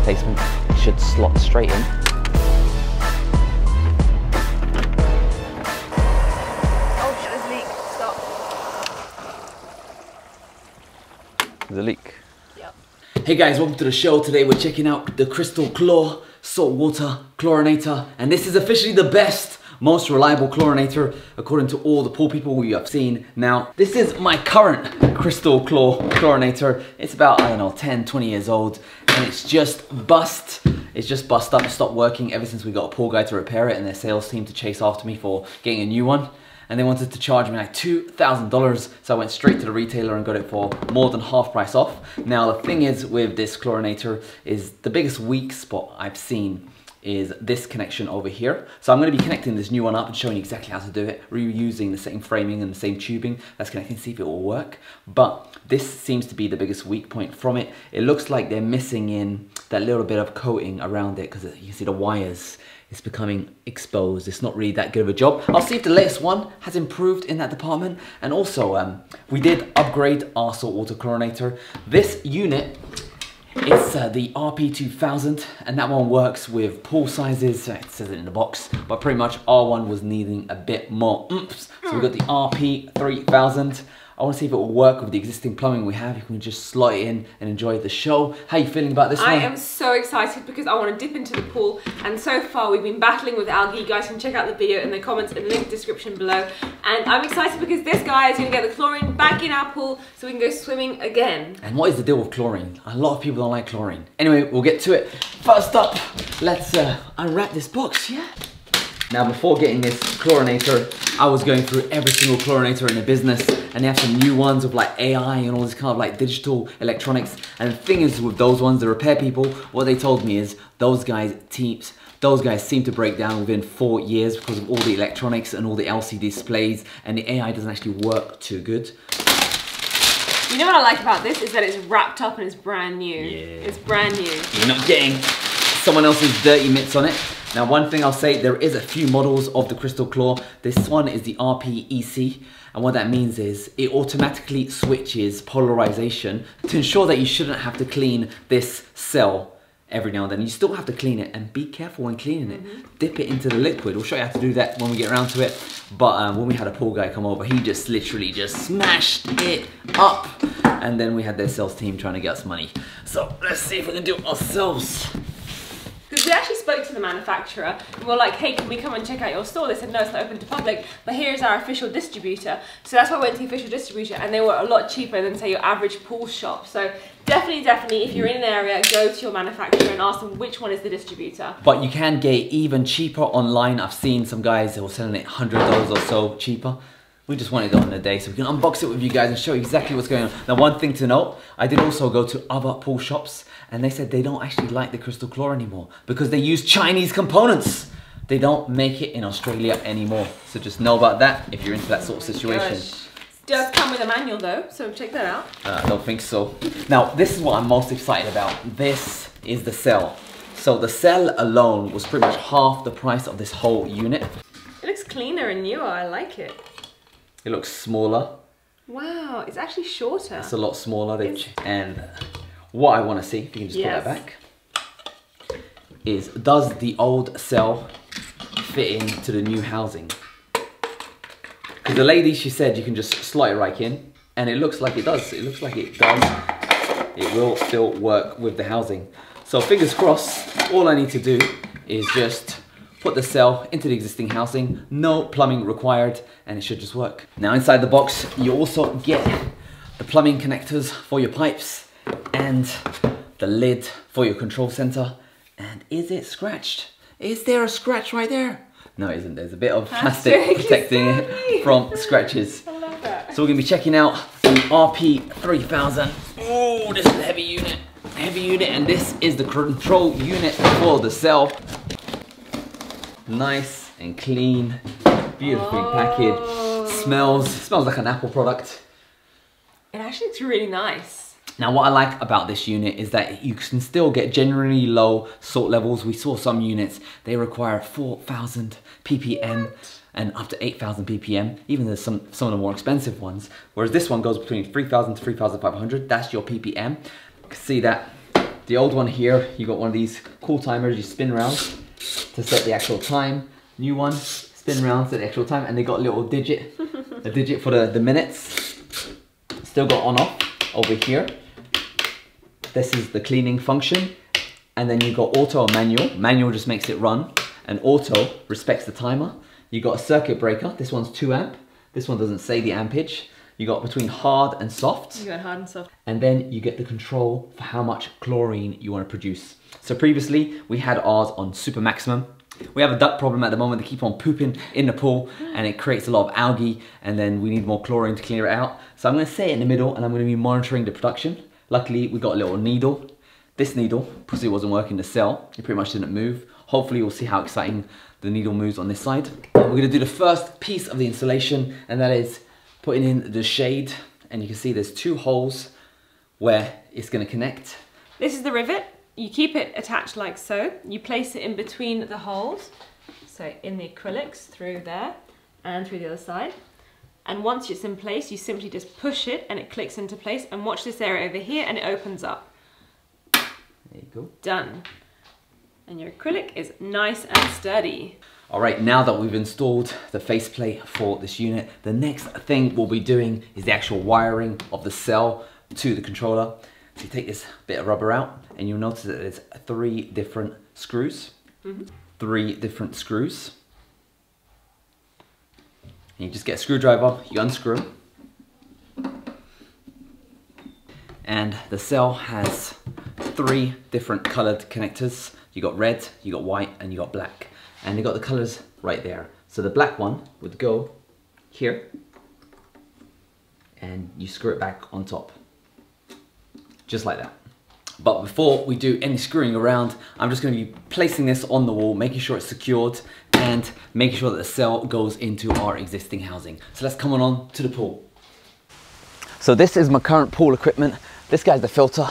placement. It should slot straight in. Oh shit, there's a leak. Stop. There's a leak. Yep. Hey guys, welcome to the show. Today we're checking out the Crystal Chlor saltwater chlorinator, and this is officially the best, most reliable chlorinator according to all the pool people we have seen. Now, this is my current Crystal Chlor chlorinator. It's about, I don't know, 10, 20 years old, and it's just bust. It's just bust up, stopped working ever since we got a pool guy to repair it and their sales team to chase after me for getting a new one. And they wanted to charge me like $2,000, so I went straight to the retailer and got it for more than half price off. Now the thing is with this chlorinator is the biggest weak spot I've seen is this connection over here. So I'm going to be connecting this new one up and showing you exactly how to do it, reusing the same framing and the same tubing that's connecting, see if it will work. But this seems to be the biggest weak point from it. It looks like they're missing in that little bit of coating around it because you can see the wires. It's becoming exposed. It's not really that good of a job. I'll see if the latest one has improved in that department. And also, we did upgrade our saltwater chlorinator. This unit, it's the RP2000, and that one works with pool sizes. It says it in the box, but pretty much our one was needing a bit more oomph. So we got the RP3000. I want to see if it will work with the existing plumbing we have. You can just slot it in and enjoy the show. How are you feeling about this one? I am so excited because I want to dip into the pool, and so far we've been battling with algae. You guys can check out the video in the comments and link description below. And I'm excited because this guy is going to get the chlorine back in our pool so we can go swimming again. And what is the deal with chlorine? A lot of people don't like chlorine. Anyway, we'll get to it. First up, let's unwrap this box, yeah? Now, before getting this chlorinator, I was going through every single chlorinator in the business, and they have some new ones with like AI and all this kind of like digital electronics. And the thing is with those ones, the repair people, what they told me is those guys seem to break down within 4 years because of all the electronics and all the LCD displays, and the AI doesn't actually work too good. You know what I like about this is that it's wrapped up and it's brand new. Yeah. It's brand new. You're not getting someone else's dirty mitts on it. Now, one thing I'll say, there is a few models of the Crystal Chlor. This one is the RPEC, and what that means is it automatically switches polarization to ensure that you shouldn't have to clean this cell every now and then. You still have to clean it, and be careful when cleaning it. Dip it into the liquid. We'll show you how to do that when we get around to it. But when we had a pool guy come over, he just literally just smashed it up. And then we had their sales team trying to get us money. So let's see if we can do it ourselves. Because we actually spoke to the manufacturer and we were like, hey, can we come and check out your store? They said, no, it's not open to public, but here's our official distributor. So that's why I went to the official distributor, and they were a lot cheaper than, say, your average pool shop. So definitely, if you're in an area, go to your manufacturer and ask them which one is the distributor. But you can get even cheaper online. I've seen some guys that were selling it $100 or so cheaper. We just wanted it on a day so we can unbox it with you guys and show you exactly what's going on. Now, one thing to note, I did also go to other pool shops, and they said they don't actually like the Crystal Chlor anymore because they use Chinese components. They don't make it in Australia anymore. So just know about that if you're into that sort of situation. Gosh. It does come with a manual though, so check that out. I don't think so. Now, this is what I'm most excited about. This is the cell. So the cell alone was pretty much half the price of this whole unit. It looks cleaner and newer, I like it. It looks smaller. Wow, it's actually shorter. It's a lot smaller. And what I want to see, if you can just put that back, is does the old cell fit into the new housing? Because the lady, she said you can just slot it right in, and it looks like it does. It looks like it does. It will still work with the housing. So fingers crossed, all I need to do is just put the cell into the existing housing, no plumbing required, and it should just work. Now inside the box, you also get the plumbing connectors for your pipes and the lid for your control center. And is it scratched? Is there a scratch right there? No, it isn't. There's a bit of plastic protecting it from scratches. I love that. So we're gonna be checking out the RP3000. Oh, this is a heavy unit. Heavy unit, and this is the control unit for the cell. Nice and clean, beautifully packaged. Smells like an Apple product. It actually looks really nice. Now, what I like about this unit is that you can still get genuinely low salt levels. We saw some units, they require 4,000 ppm and up to 8,000 ppm. Even there's some of the more expensive ones. Whereas this one goes between 3,000 to 3,500. That's your ppm. You can see that The old one here, you got one of these cool timers you spin around to set the actual time. New one, spin around, set the actual time, and they got a little digit, a digit for the minutes. Still got on off over here. This is the cleaning function. And then you got auto or manual. Manual just makes it run, and auto respects the timer. You got a circuit breaker. This one's 2 amp. This one doesn't say the ampage. You got between hard and soft. You got hard and soft. And then you get the control for how much chlorine you want to produce. So previously we had ours on super maximum. We have a duck problem at the moment. They keep on pooping in the pool and it creates a lot of algae, and then we need more chlorine to clear it out. So I'm going to set it in the middle and I'm going to be monitoring the production. Luckily we got a little needle. This needle, because it wasn't working the cell, it pretty much didn't move. Hopefully we'll see how exciting the needle moves on this side. We're going to do the first piece of the installation, and that is putting in the shade. And you can see there's 2 holes where it's going to connect. This is the rivet. You keep it attached like so. You place it in between the holes, so in the acrylics through there and through the other side. And once it's in place, you simply just push it and it clicks into place. And watch this area over here and it opens up. There you go. Done. And your acrylic is nice and sturdy. All right, now that we've installed the faceplate for this unit, the next thing we'll be doing is the actual wiring of the cell to the controller. So you take this bit of rubber out and you'll notice that there's 3 different screws. 3 different screws. And you just get a screwdriver, you unscrew. And the cell has 3 different colored connectors. You got red, you got white, and you got black. And you got the colors right there. So the black one would go here, and you screw it back on top. Just like that. But before we do any screwing around, I'm just gonna be placing this on the wall, making sure it's secured, and making sure that the cell goes into our existing housing. So let's come on to the pool. So this is my current pool equipment. This guy's the filter.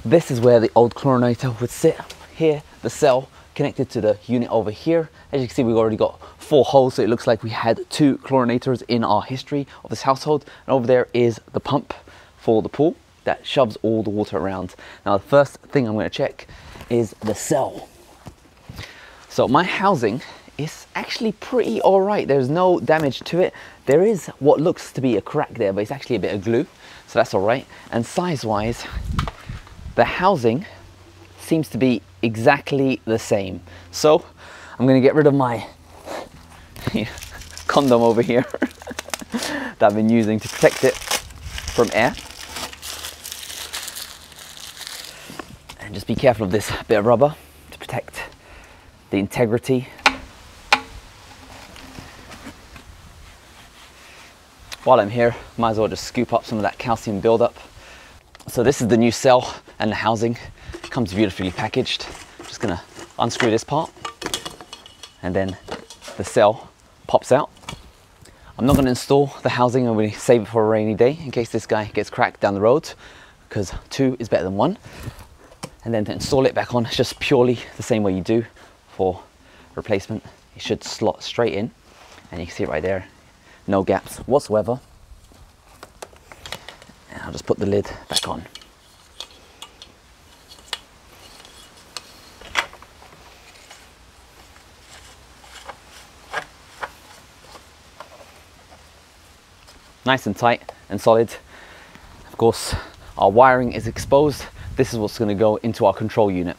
This is where the old chlorinator would sit. Here, the cell connected to the unit over here. As you can see, we've already got 4 holes, so it looks like we had 2 chlorinators in our history of this household. And over there is the pump for the pool that shoves all the water around. Now, the first thing I'm going to check is the cell. So my housing is actually pretty all right. There's no damage to it. There is what looks to be a crack there, but it's actually a bit of glue, so that's all right. And size-wise, the housing seems to be exactly the same. So I'm going to get rid of my condom over here that I've been using to protect it from air. And just be careful of this bit of rubber to protect the integrity. While I'm here, might as well just scoop up some of that calcium buildup. So this is the new cell and the housing. It comes beautifully packaged. Just gonna unscrew this part, and then the cell pops out. I'm not gonna install the housing. I'm gonna save it for a rainy day in case this guy gets cracked down the road, because 2 is better than 1. And then to install it back on, it's just purely the same way you do for replacement. It should slot straight in, and you can see it right there. No gaps whatsoever. And I'll just put the lid back on. Nice and tight and solid. Of course, our wiring is exposed. This is what's going to go into our control unit.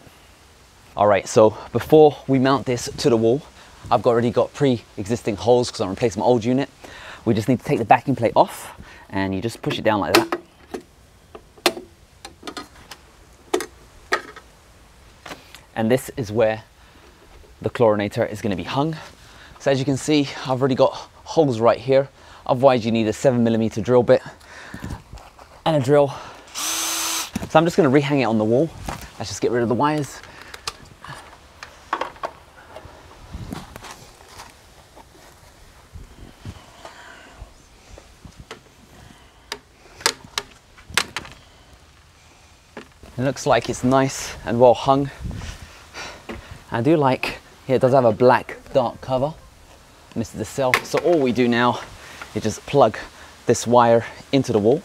All right, so before we mount this to the wall, I've already got pre-existing holes because I'm replacing my old unit. We just need to take the backing plate off, and you just push it down like that. And this is where the chlorinator is going to be hung. So as you can see, I've already got holes right here. Otherwise you need a 7mm drill bit and a drill. So I'm just going to rehang it on the wall. Let's just get rid of the wires. It looks like it's nice and well hung. I do like, it does have a black dark cover. And this is the cell. So all we do now is just plug this wire into the wall.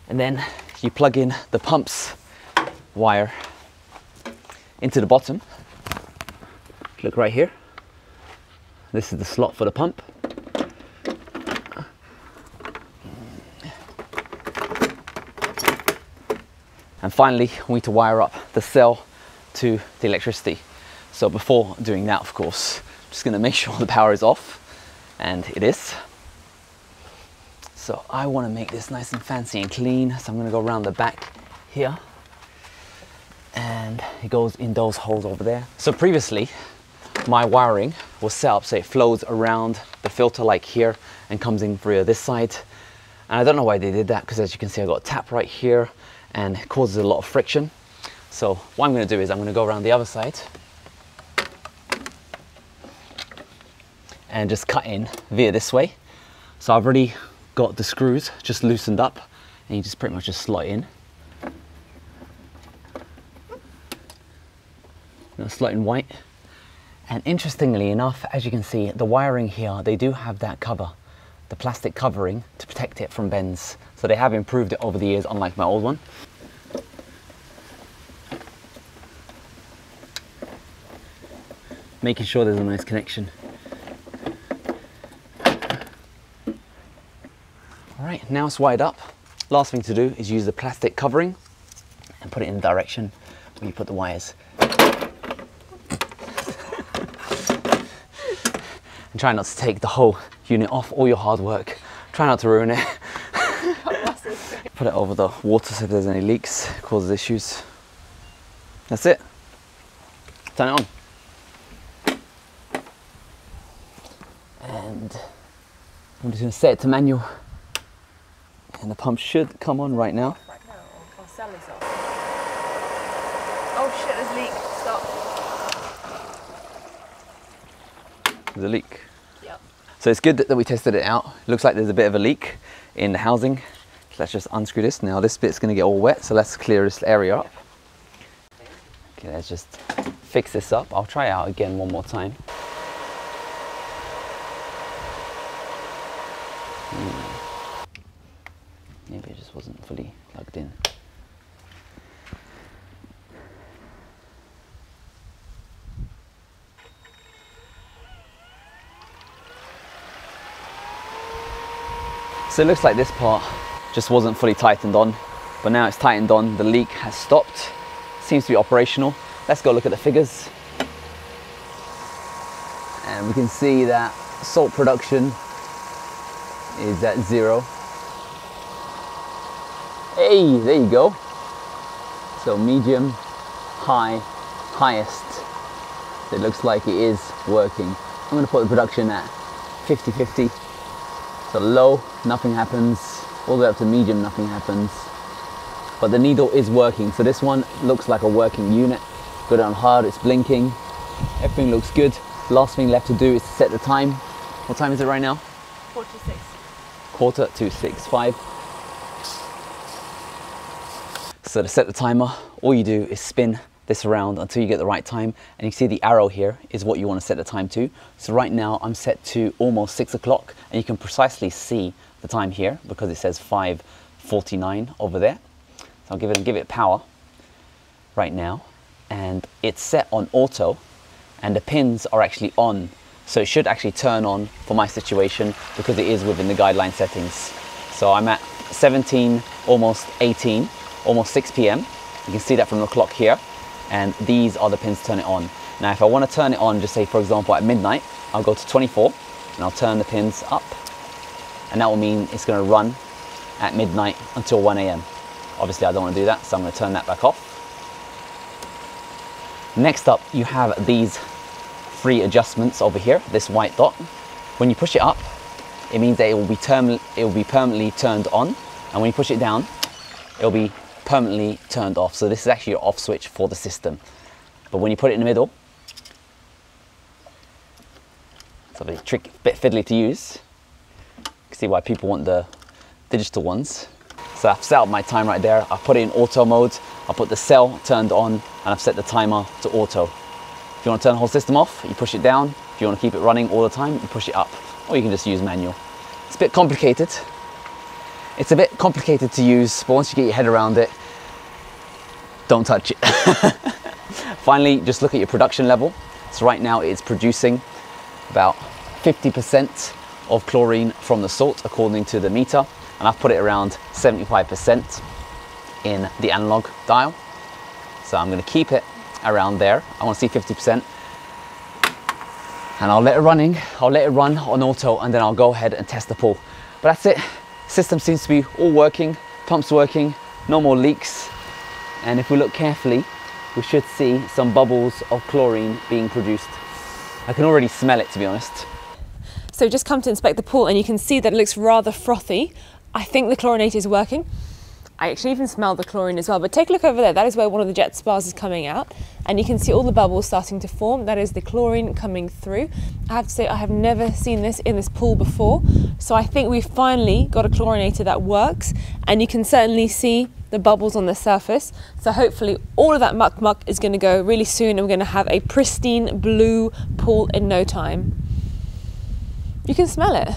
And then you plug in the pump's wire into the bottom. Look right here. This is the slot for the pump. And finally, we need to wire up the cell to the electricity. So before doing that, of course, I'm just gonna make sure the power is off, and it is. So I wanna make this nice and fancy and clean. So I'm gonna go around the back here, and it goes in those holes over there. So previously, my wiring was set up so it flows around the filter like here and comes in through this side. And I don't know why they did that, because as you can see, I got a tap right here and it causes a lot of friction. So what I'm going to do is I'm going to go around the other side and just cut in via this way. So I've already got the screws just loosened up, and you just pretty much just slot in. Now slot in white. And interestingly enough, as you can see, the wiring here, they do have that cover, the plastic covering to protect it from bends. So they have improved it over the years, unlike my old one. Making sure there's a nice connection. All right, now it's wired up. Last thing to do is use the plastic covering and put it in the direction where you put the wires. And try not to take the whole unit off, all your hard work. Try not to ruin it. Put it over the water so if there's any leaks, it causes issues. That's it. Turn it on. And I'm just going to set it to manual. And the pump should come on right now. Right now, I'll sell this off. Oh shit, there's a leak. Stop. There's a leak. Yep. So it's good that we tested it out. It looks like there's a bit of a leak in the housing. So let's just unscrew this. Now this bit's going to get all wet, so let's clear this area up. Okay, let's just fix this up. I'll try it out again one more time. Maybe it just wasn't fully plugged in. So it looks like this part just wasn't fully tightened on, but now it's tightened on, the leak has stopped, seems to be operational. Let's go look at the figures. And we can see that salt production is at 0. Hey, there you go. So medium, high, highest. So it looks like it is working. I'm going to put the production at 50-50. So low, nothing happens. All the way up to medium, nothing happens. But the needle is working. So this one looks like a working unit. Got it on hard, it's blinking. Everything looks good. Last thing left to do is to set the time. What time is it right now? 46. 5:45. So to set the timer, all you do is spin this around until you get the right time, and you see the arrow here is what you want to set the time to. So right now I'm set to almost 6 o'clock, and you can precisely see the time here because it says 5:49 over there. So I'll give it power right now, and it's set on auto, and the pins are actually on. So it should actually turn on for my situation because it is within the guideline settings. So I'm at 17, almost 18, almost 6 p.m. You can see that from the clock here. And these are the pins to turn it on. Now, if I want to turn it on, just say, for example, at midnight, I'll go to 24 and I'll turn the pins up. And that will mean it's going to run at midnight until 1 a.m. Obviously, I don't want to do that, so I'm going to turn that back off. Next up, you have these 3 adjustments over here, this white dot. When you push it up, it means that it will be permanently turned on, and when you push it down, it will be permanently turned off. So this is actually your off switch for the system. But when you put it in the middle, it's a bit tricky, bit fiddly to use. You can see why people want the digital ones. So I've set up my time right there. I've put it in auto mode. I put the cell turned on, and I've set the timer to auto. If you want to turn the whole system off, you push it down. If you want to keep it running all the time, you push it up. Or you can just use manual. It's a bit complicated. It's a bit complicated to use, but once you get your head around it, don't touch it. Finally, just look at your production level. So right now it's producing about 50% of chlorine from the salt according to the meter, and I've put it around 75% in the analog dial. So I'm going to keep it around there. I want to see 50%, and I'll let it run on auto, and then I'll go ahead and test the pool. But that's it. System seems to be all working, pump's working, no more leaks, and if we look carefully we should see some bubbles of chlorine being produced. I can already smell it, to be honest. So just come to inspect the pool and you can see that it looks rather frothy. I think the chlorinator is working. I actually even smell the chlorine as well, but take a look over there. That is where one of the jet spars is coming out, and you can see all the bubbles starting to form. That is the chlorine coming through. I have to say, I have never seen this in this pool before, so I think we've finally got a chlorinator that works, and you can certainly see the bubbles on the surface. So hopefully all of that muck is going to go really soon, and we're going to have a pristine blue pool in no time. You can smell it.